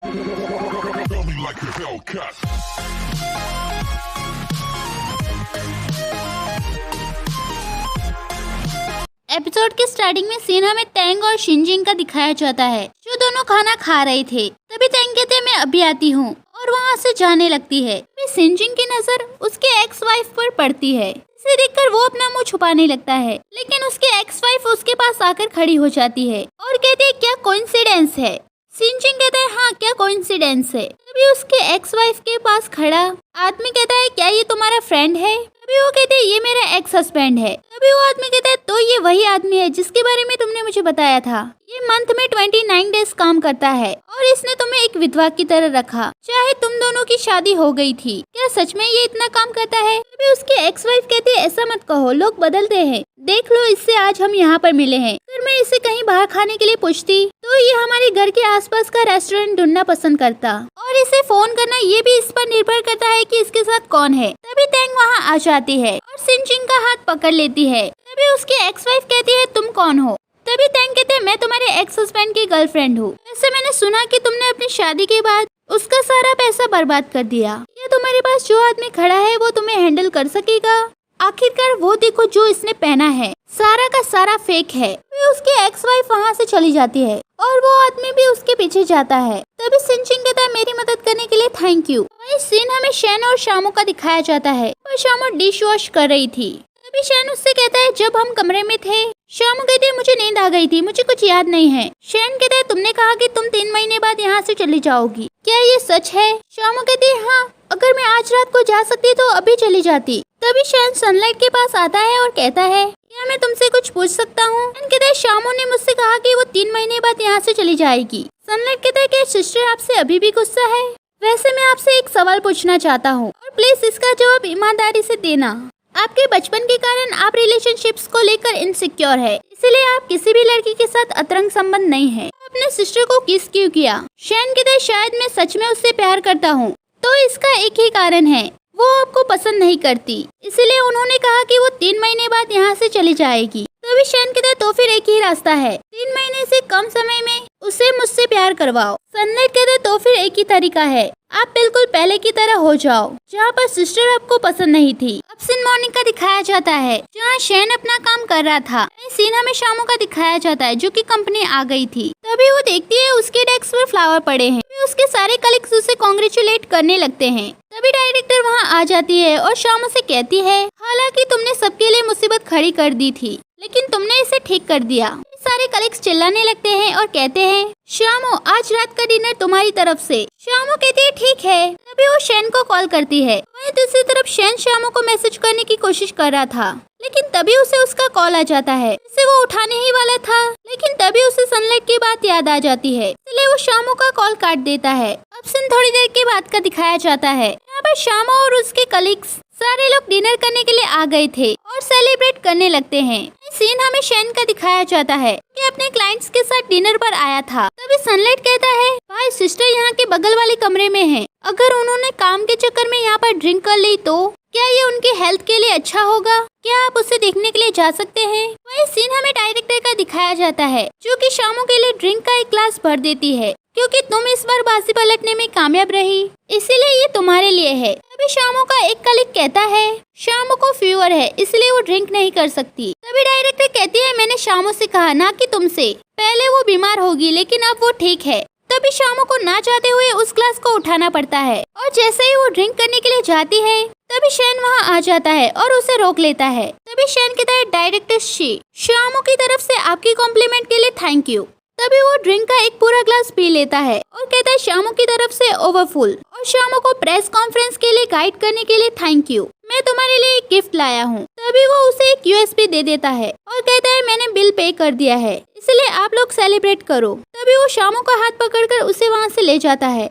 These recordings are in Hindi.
Tell me like a Hellcat. Episode के स्टार्टिंग में सीन हमें तेंग और शिनजिंग का दिखाया जाता है, जो दोनों खाना खा रहे थे। तभी तेंग कहते हैं मैं अभी आती हूँ और वहाँ से जाने लगती है। फिर शिनजिंग की नजर उसके एक्स वाइफ पर पड़ती है। इसे देखकर वो अपना मुंह छुपाने लगता है, लेकिन उसके एक्स वाइफ उसके पास आकर खड़ी हो जाती है और कहती है क्या कोइंसिडेंस है। शिनजिंग कहता है हाँ क्या कोइंसिडेंस है। तभी उसके एक्स वाइफ के पास खड़ा आदमी कहता है क्या ये तुम्हारा फ्रेंड है। तभी वो कहते हैं ये मेरा एक्स हस्बैंड है। तभी वो आदमी कहता है तो ये वही आदमी है जिसके बारे में तुमने मुझे बताया था। ये मंथ में 29 डेज काम करता है और इसने तुम्हें एक विधवा की तरह रखा, चाहे तुम दोनों की शादी हो गई थी। क्या सच में ये इतना काम करता है। तभी उसकी एक्स वाइफ कहती है ऐसा मत कहो, लोग बदलते हैं। देख लो इससे आज हम यहाँ पर मिले हैं। अगर मैं इसे कहीं बाहर खाने के लिए पूछती तो ये हमारे घर के आसपास का रेस्टोरेंट ढूंढना पसंद करता और इसे फोन करना ये भी इस पर निर्भर करता है कि इसके साथ कौन है। तभी तेंग वहाँ आ जाती है और शिनजिंग का हाथ पकड़ लेती है। तभी उसकी एक्स वाइफ कहती है तुम कौन हो। तभी तेंग कहते हैं मैं तुम्हारे एक्स हस्बैंड की गर्लफ्रेंड हूँ। वैसे मैंने सुना कि तुमने अपनी शादी के बाद उसका सारा पैसा बर्बाद कर दिया। क्या तुम्हारे पास जो आदमी खड़ा है वो तुम्हें हैंडल कर सकेगा। आखिरकार वो देखो जो इसने पहना है सारा का सारा फेक है। फिर उसकी एक्स वाइफ वहाँ से चली जाती है और वो आदमी भी उसके पीछे जाता है। तभी शिनजिंग कहता है मेरी मदद करने के लिए थैंक यू। वही सीन हमें शैन और शामू का दिखाया जाता है और शामू डिश वॉश कर रही थी। तभी शैन उससे कहता है जब हम कमरे में थे। शामू कहती है मुझे नींद आ गई थी, मुझे कुछ याद नहीं है। शैन कहता है तुमने कहा कि तुम 3 महीने बाद यहाँ से चली जाओगी, क्या ये सच है। शामू कहती है हाँ, अगर मैं आज रात को जा सकती तो अभी चली जाती। तभी शैन सनलाइट के पास आता है और कहता है क्या मैं तुमसे कुछ पूछ सकता हूँ। कहता है शामू ने मुझसे कहा कि वो 3 महीने बाद यहाँ से चली जाएगी। सनलाइट कहता है कि सिस्टर आपसे अभी भी गुस्सा है। वैसे मैं आपसे एक सवाल पूछना चाहता हूँ और प्लीज इसका जवाब ईमानदारी से देना। आपके बचपन के कारण आप रिलेशनशिप्स को लेकर इनसिक्योर है, इसलिए आप किसी भी लड़की के साथ अतरंग संबंध नहीं है। अपने सिस्टर को किस क्यों किया। शैन कहता है शायद मैं सच में उससे प्यार करता हूँ, तो इसका एक ही कारण है, वो आपको पसंद नहीं करती, इसलिए उन्होंने कहा कि वो 3 महीने बाद यहाँ से चली जाएगी। तभी शैन कहता है तो फिर एक ही रास्ता है, 3 महीने से कम समय में उसे मुझसे प्यार करवाओ। सनलाइट कहते तो फिर एक ही तरीका है, आप बिल्कुल पहले की तरह हो जाओ जहाँ पर सिस्टर आपको पसंद नहीं थी। अब सीन मॉर्निंग का दिखाया जाता है जहाँ शैन अपना काम कर रहा था। सीन हमें शामू का दिखाया जाता है जो कि कंपनी आ गई थी। तभी वो देखती है उसके डेस्क पर फ्लावर पड़े हैं। उसके सारे कलीग्स उसे कॉन्ग्रेचुलेट करने लगते हैं। तभी डायरेक्टर वहाँ आ जाती है और शामू से कहती है हालांकि तुमने सबके लिए मुसीबत खड़ी कर दी थी, लेकिन तुमने इसे ठीक कर दिया। सारे कलीग्स चिल्लाने लगते हैं और कहते हैं शामू आज रात का डिनर तुम्हारी तरफ से। शामू कहती है ठीक है। तभी वो शैन को कॉल करती है। वहीं दूसरी तरफ शैन शामू को मैसेज करने की कोशिश कर रहा था, लेकिन तभी उसे उसका कॉल आ जाता है जिसे वो उठाने ही वाला था, लेकिन तभी उसे सनलाइट की बात याद आ जाती है, इसलिए वो शामू का कॉल काट देता है। अब सीन थोड़ी देर के बाद का दिखाया जाता है। यहाँ पर शामू और उसके कलीग्स सारे लोग डिनर करने के लिए आ गए थे और सेलिब्रेट करने लगते हैं। सीन हमें शैन का दिखाया जाता है कि अपने क्लाइंट्स के साथ डिनर पर आया था। तभी सनलाइट कहता है भाई सिस्टर यहाँ के बगल वाले कमरे में है, अगर उन्होंने काम के चक्कर में यहाँ पर ड्रिंक कर ली तो क्या ये उनके हेल्थ के लिए अच्छा होगा। क्या आप उसे देखने के लिए जा सकते हैं। वही सीन हमें डायरेक्टर का दिखाया जाता है जो कि शामू के लिए ड्रिंक का एक ग्लास भर देती है, क्योंकि तुम इस बार बाजी पलटने में कामयाब रही, इसीलिए ये तुम्हारे लिए है। तभी शामू का एक कलीग कहता है शामू को फीवर है इसलिए वो ड्रिंक नहीं कर सकती। तभी डायरेक्टर कहती है मैंने शामू से कहा ना कि तुमसे, पहले वो बीमार होगी लेकिन अब वो ठीक है। तभी शामू को ना चाहते हुए उस ग्लास को उठाना पड़ता है और जैसे ही वो ड्रिंक करने के लिए जाती है तभी शैन वहाँ आ जाता है और उसे रोक लेता है। तभी शैन कहता है डायरेक्टर शामू की तरफ से आपकी कॉम्प्लीमेंट के लिए थैंक यू। तभी वो ड्रिंक का एक पूरा ग्लास पी लेता है और कहता है शामू की तरफ से ओवरफुल और शामू को प्रेस कॉन्फ्रेंस के लिए गाइड करने के लिए थैंक यू, मैं तुम्हारे लिए एक गिफ्ट लाया हूँ। तभी वो उसे एक यूएसबी दे देता है और कहता है मैंने बिल पे कर दिया है, इसलिए आप लोग सेलिब्रेट करो। तभी वो शामू का हाथ पकड़कर उसे वहाँ से ले जाता है।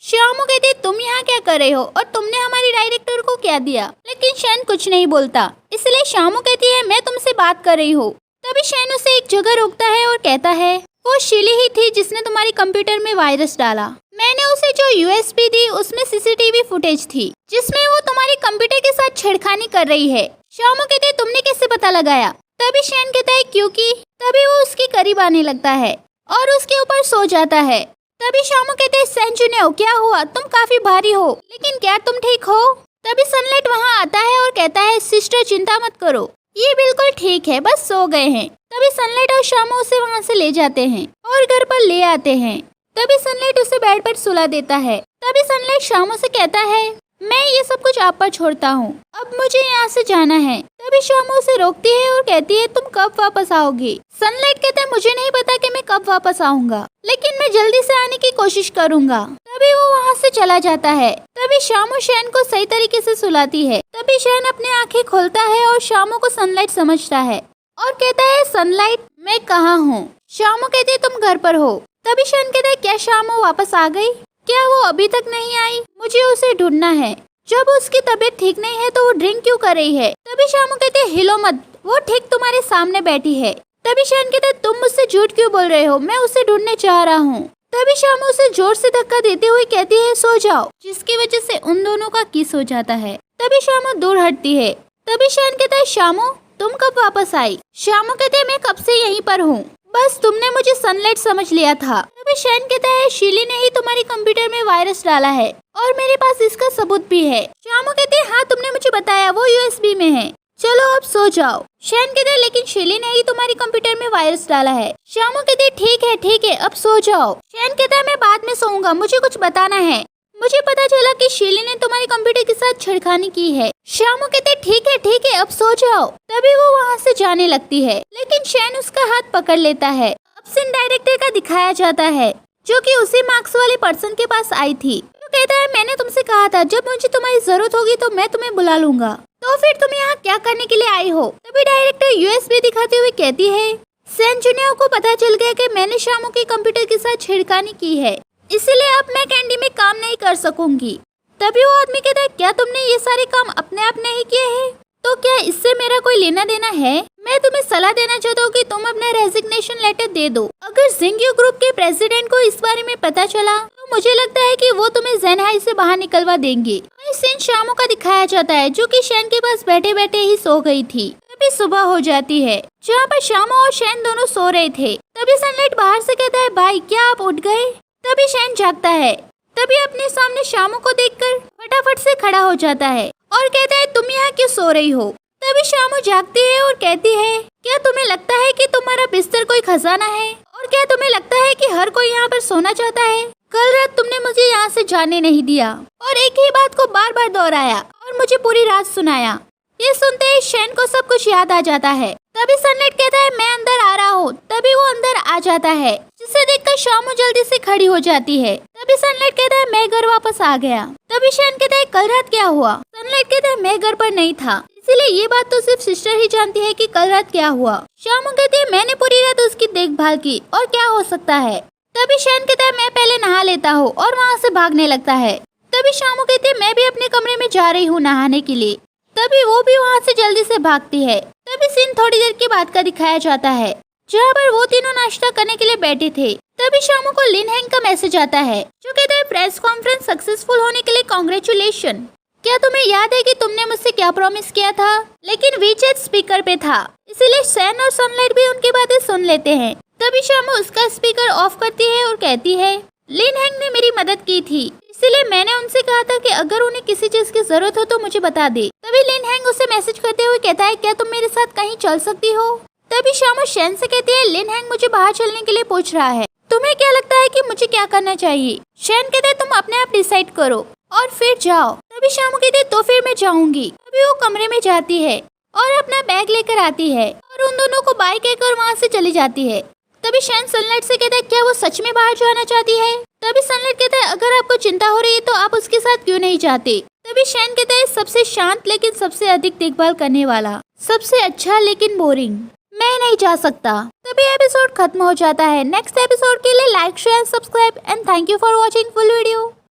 शामू कहती है तुम यहाँ क्या कर रहे हो और तुमने हमारी डायरेक्टर को क्या दिया, लेकिन शैन कुछ नहीं बोलता, इसलिए शामू कहती है मैं तुमसे बात कर रही हूँ। तभी शैन उसे एक जगह रोकता है और कहता है वो शीली ही थी जिसने तुम्हारी कंप्यूटर में वायरस डाला। मैंने उसे जो यूएसबी दी उसमें सीसीटीवी फुटेज थी जिसमें वो तुम्हारे कंप्यूटर के साथ छेड़खानी कर रही है। शामू कहते तुमने कैसे पता लगाया। तभी शैन कहता है क्योंकि। तभी वो उसके करीब आने लगता है और उसके ऊपर सो जाता है। तभी शामू कहते हैं सेंजुनियो क्या हुआ, तुम काफी भारी हो, लेकिन क्या तुम ठीक हो? तभी सनलाइट वहाँ आता है और कहता है सिस्टर चिंता मत करो, ये बिल्कुल ठीक है, बस सो गए हैं। तभी सनलाइट और शामू उसे वहाँ से ले जाते हैं और घर पर ले आते हैं। तभी सनलाइट उसे बेड पर सुला देता है। तभी सनलाइट शामू से कहता है मैं ये सब कुछ आप पर छोड़ता हूँ, अब मुझे यहाँ से जाना है। तभी शामू उसे रोकती है और कहती है तुम कब वापस आओगे? सनलाइट कहता है मुझे नहीं पता कि मैं कब वापस आऊंगा, लेकिन मैं जल्दी से आने की कोशिश करूंगा। तभी वो वहाँ से चला जाता है। तभी शामू शैन को सही तरीके से सुलाती है। तभी शैन अपनी आंखें खोलता है और शामू को सनलाइट समझता है और कहता है सनलाइट मैं कहाँ हूँ? शामू कहती है तुम घर पर हो। तभी शैन कहता है क्या शामू वापस आ गई? क्या वो अभी तक नहीं आई? मुझे उसे ढूंढना है। जब उसकी तबीयत ठीक नहीं है तो वो ड्रिंक क्यों कर रही है? तभी शामू कहते हैं हिलो मत, वो ठीक तुम्हारे सामने बैठी है। तभी शैन कहते हैं तुम मुझसे झूठ क्यों बोल रहे हो, मैं उसे ढूंढने चाह रहा हूँ। तभी शामू उसे जोर से धक्का देते हुए कहती है सो जाओ, जिसकी वजह से उन दोनों का किस हो जाता है। तभी शामू दूर हटती है। तभी शैन कहता है शामू तुम कब वापस आई? शामू कहते हैं मैं कब से यहीं पर हूँ, बस तुमने मुझे सनलाइट समझ लिया था। तभी शैन कहता है शीली ने ही तुम्हारे कंप्यूटर में वायरस डाला है और मेरे पास इसका सबूत भी है। शामू कहते हैं हाँ तुमने मुझे बताया, वो यूएसबी में है, चलो अब सो जाओ। शैन कहते हैं लेकिन शीली ने ही तुम्हारे कंप्यूटर में वायरस डाला है। शामू कहते हैं ठीक है अब सो जाओ। शैन कहता है मैं बाद में सोऊंगा, मुझे कुछ बताना है। मुझे पता चला कि शीली ने तुम्हारे कंप्यूटर के साथ छेड़खानी की है। शामू कहते हैं ठीक है अब सो जाओ। तभी वो वहाँ से जाने लगती है, लेकिन शैन उसका हाथ पकड़ लेता है। अब सीन डायरेक्टर का दिखाया जाता है, जो कि उसी मार्क्स वाले पर्सन के पास आई थी। तो कहता है मैंने तुमसे कहा था जब मुझे तुम्हारी जरूरत होगी तो मैं तुम्हें बुला लूंगा, तो फिर तुम यहाँ क्या करने के लिए आई हो? तभी डायरेक्टर यूएसबी दिखाते हुए कहती है सेंजुनियो को पता चल गया कि मैंने शामू के कंप्यूटर के साथ छेड़खानी की है, इसीलिए अब मैं कैंडी में काम नहीं कर सकूंगी। तभी वो आदमी कहता है क्या तुमने ये सारे काम अपने आप नहीं किए हैं? तो क्या इससे मेरा कोई लेना देना है? मैं तुम्हें सलाह देना चाहता हूँ कि तुम अपना रेजिग्नेशन लेटर दे दो। अगर जिंग्यू ग्रुप के प्रेसिडेंट को इस बारे में पता चला तो मुझे लगता है कि वो तुम्हें ज़ेनहाई से बाहर निकलवा देंगे। इस सीन शामू का दिखाया जाता है, जो कि शैन के पास बैठे बैठे ही सो गई थी। तभी सुबह हो जाती है, जहाँ पर शामू और शैन दोनों सो रहे थे। तभी सनलाइट बाहर से कहता है भाई क्या आप उठ गए? तभी शैन जागता है। तभी अपने सामने शामू को देखकर फटाफट से खड़ा हो जाता है और कहता है तुम यहाँ क्यों सो रही हो? तभी शामू जागती है और कहती है क्या तुम्हें लगता है कि तुम्हारा बिस्तर कोई खजाना है? और क्या तुम्हें लगता है कि हर कोई यहाँ पर सोना चाहता है? कल रात तुमने मुझे यहाँ से जाने नहीं दिया और एक ही बात को बार बार दोहराया और मुझे पूरी रात सुनाया। ये सुनते ही शैन को सब कुछ याद आ जाता है। तभी सनलाइट कहता है मैं अंदर आ रहा हूँ। तभी वो अंदर आ जाता है, जिसे देखकर शामू जल्दी से खड़ी हो जाती है। तभी सनलाइट कहता है मैं घर वापस आ गया। तभी शैन कहता है कल रात क्या हुआ? सनलाइट कहता है मैं घर पर नहीं था, इसीलिए ये बात तो सिर्फ सिस्टर ही जानती है कि कल रात क्या हुआ। शामू कहती है मैंने पूरी रात उसकी देखभाल की और क्या हो सकता है। तभी शैन कहता है मैं पहले नहा लेता हूँ और वहाँ से भागने लगता है। तभी शामू कहती है मैं भी अपने कमरे में जा रही हूँ नहाने के लिए। तभी वो भी वहाँ से जल्दी से भागती है। तभी सीन थोड़ी देर के बाद का दिखाया जाता है, जहाँ पर वो तीनों नाश्ता करने के लिए बैठे थे। तभी शामू को लिन हैंग का मैसेज आता है, जो कहता है प्रेस कॉन्फ्रेंस सक्सेसफुल होने के लिए कांग्रेचुलेशन। क्या तुम्हें याद है कि तुमने मुझसे क्या प्रॉमिस किया था? लेकिन वीचैट स्पीकर पे था, इसीलिए शैन और सनलाइट भी उनकी बातें सुन लेते हैं। तभी शामू उसका स्पीकर ऑफ करती है और कहती है लिन हैंग ने मेरी मदद की थी, इसीलिए मैंने उनसे कहा था कि अगर उन्हें किसी चीज की जरूरत हो तो मुझे बता दे। तभी लिन हैंग उसे मैसेज करते हुए कहता है क्या तुम मेरे साथ कहीं चल सकती हो? तभी शामू शैन से कहती है लिन हैंग मुझे बाहर चलने के लिए पूछ रहा है, तुम्हें क्या लगता है कि मुझे क्या करना चाहिए? शैन कहते हैं तुम अपने आप डिसाइड करो और फिर जाओ। तभी शामू कहते हैं तो फिर मैं जाऊंगी। तभी वो कमरे में जाती है और अपना बैग लेकर आती है और उन दोनों को बाय कहकर वहाँ से चली जाती है। तभी शैन सनलाइट से कहता है क्या वो सच में बाहर जाना चाहती है? तभी सनलाइट कहता है अगर आपको चिंता हो रही है तो आप उसके साथ क्यों नहीं जाते? तभी शैन कहता है सबसे शांत लेकिन सबसे अधिक देखभाल करने वाला, सबसे अच्छा लेकिन बोरिंग, मैं नहीं जा सकता। तभी एपिसोड खत्म हो जाता है। नेक्स्ट एपिसोड के लिए like share subscribe and thank you for watching full video.